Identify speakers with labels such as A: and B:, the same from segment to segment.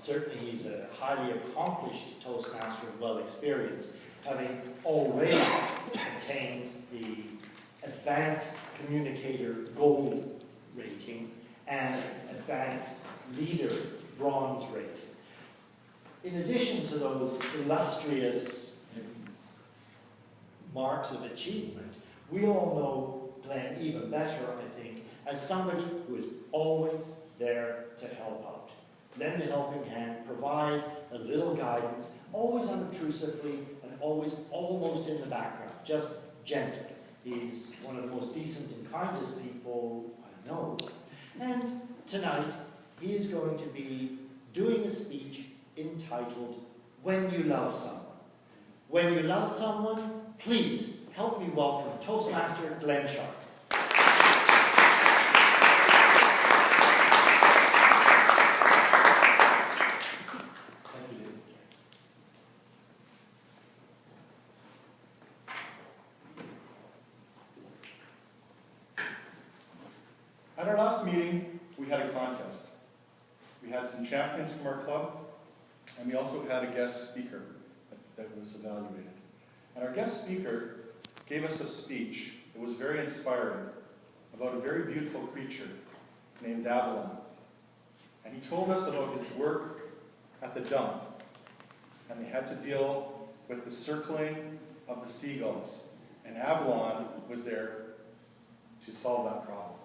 A: certainly he's a highly accomplished Toastmaster, well experienced, having already attained the Advanced Communicator Gold rating and Advanced Leader Bronze rating. In addition to those illustrious marks of achievement, we all know Glenn even better, I think, as somebody who is always there to help out. Lend a helping hand, provide a little guidance, always unobtrusively and always almost in the background, just gently. He's one of the most decent and kindest people I know. And tonight, he is going to be doing a speech entitled, When You Love Someone. When you love someone, please help me welcome Toastmaster Glenn Sharp. Thank you, David.
B: At our last meeting, we had a contest. We had some champions from our club, and we also had a guest speaker that was evaluated. And our guest speaker gave us a speech that was very inspiring about a very beautiful creature named Avalon. And he told us about his work at the dump, and they had to deal with the circling of the seagulls. And Avalon was there to solve that problem.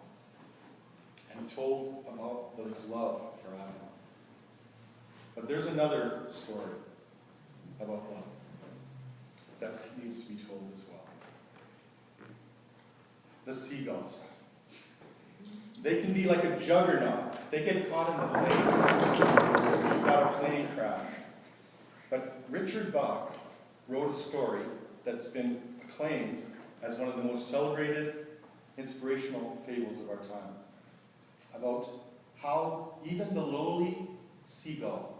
B: And he told about his love for Avalon. But there's another story about love that needs to be told as well. The seagulls. They can be like a juggernaut. They get caught in the plane. You've got a plane crash. But Richard Bach wrote a story that's been acclaimed as one of the most celebrated inspirational fables of our time, about how even the lowly seagull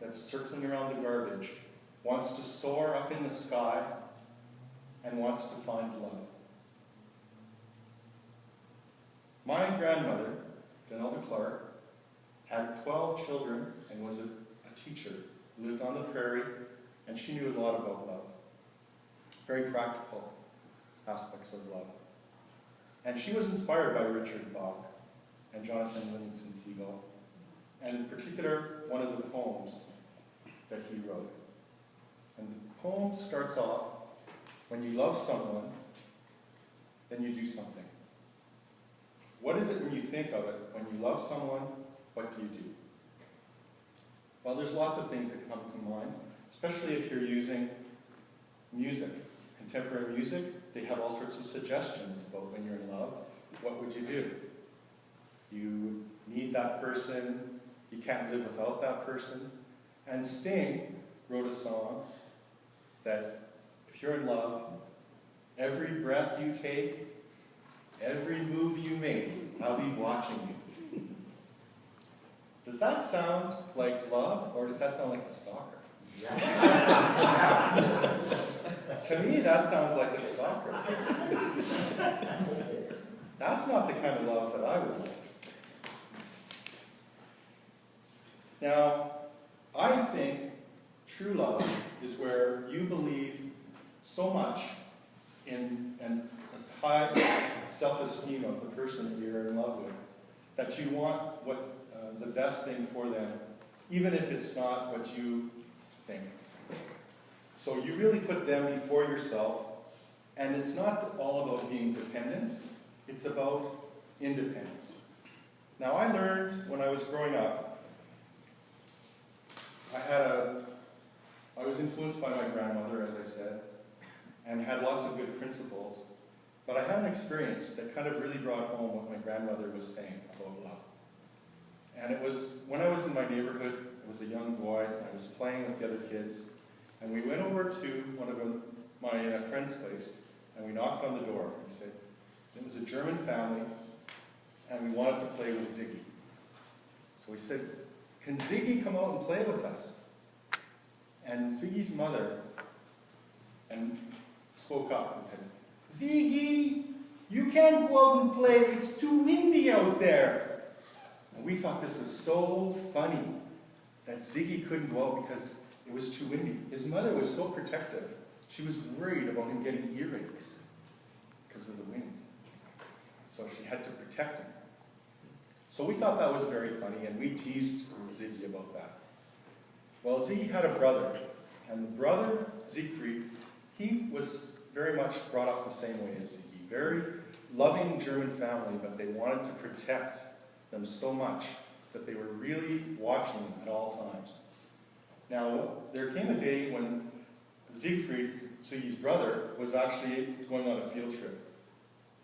B: that's circling around the garbage wants to soar up in the sky and wants to find love. My grandmother, Denelda Clark, had 12 children and was a teacher, lived on the prairie, and she knew a lot about love. Very practical aspects of love. And she was inspired by Richard Bach and Jonathan Livingston Seagull, and in particular, one of the poems that he wrote. And the poem starts off, when you love someone, then you do something. What is it when you think of it? When you love someone, what do you do? Well, there's lots of things that come to mind, especially if you're using music. Contemporary music, they have all sorts of suggestions about when you're in love. What would you do? You need that person, you can't live without that person. And Sting wrote a song that if you're in love, every breath you take, every move you make, I'll be watching you. Does that sound like love, or does that sound like a stalker? To me, that sounds like a stalker. That's not the kind of love that I would want. Now, I think true love is where you believe so much in and a high self-esteem of the person that you're in love with that you want the best thing for them, even if it's not what you think. So you really put them before yourself, and it's not all about being dependent, it's about independence. Now, I learned when I was growing up, I was influenced by my grandmother, as I said, and had lots of good principles, but I had an experience that kind of really brought home what my grandmother was saying about love. And it was when I was in my neighborhood, I was a young boy, I was playing with the other kids, and we went over to one of my friend's place, and we knocked on the door. We said, it was a German family, and we wanted to play with Ziggy. So we said, can Ziggy come out and play with us? And Ziggy's mother spoke up and said, Ziggy, you can't go out and play, it's too windy out there. And we thought this was so funny that Ziggy couldn't go out because it was too windy. His mother was so protective. She was worried about him getting earaches because of the wind. So she had to protect him. So we thought that was very funny, and we teased Ziggy about that. Well, Ziggy had a brother, and the brother, Siegfried, he was very much brought up the same way as Ziggy. Very loving German family, but they wanted to protect them so much that they were really watching them at all times. Now, there came a day when Siegfried, Ziggy's brother, was actually going on a field trip.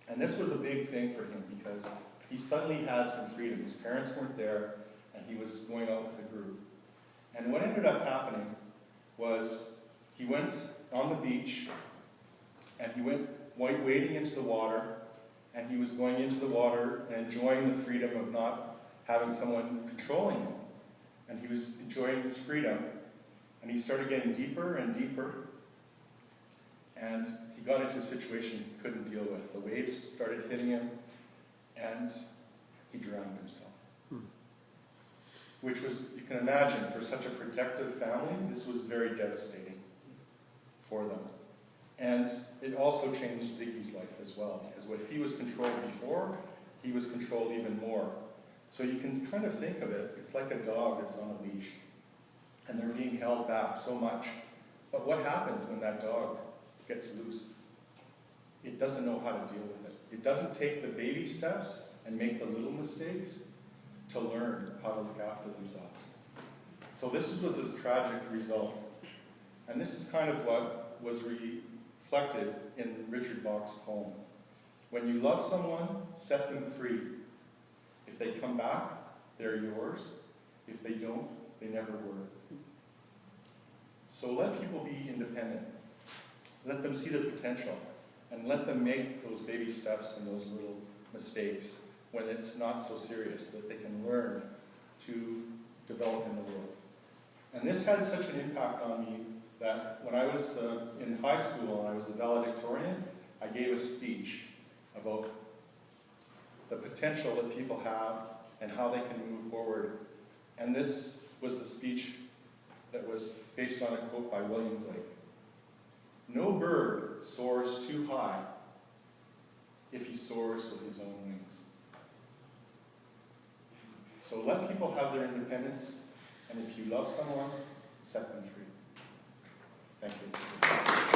B: And this was a big thing for him because he suddenly had some freedom. His parents weren't there, and he was going out with a group. And what ended up happening was he went on the beach, and he went wading into the water, and he was going into the water and enjoying the freedom of not having someone controlling him. And he was enjoying this freedom, and he started getting deeper and deeper, and he got into a situation he couldn't deal with. The waves started hitting him, and he drowned himself. Which was, you can imagine, for such a protective family, this was very devastating for them. And it also changed Ziggy's life as well, because if he was controlled before, he was controlled even more. So you can kind of think of it, it's like a dog that's on a leash, and they're being held back so much. But what happens when that dog gets loose? It doesn't know how to deal with it. It doesn't take the baby steps and make the little mistakes to learn how to look after themselves. So this was a tragic result. And this is kind of what was reflected in Richard Bach's poem. When you love someone, set them free. If they come back, they're yours. If they don't, they never were. So let people be independent. Let them see the potential, and let them make those baby steps and those little mistakes when it's not so serious, that they can learn to develop in the world. And this had such an impact on me that when I was in high school and I was a valedictorian, I gave a speech about the potential that people have and how they can move forward. And this was a speech that was based on a quote by William Blake. No bird soars too high if he soars with his own wings. So let people have their independence, and if you love someone, set them free. Thank you.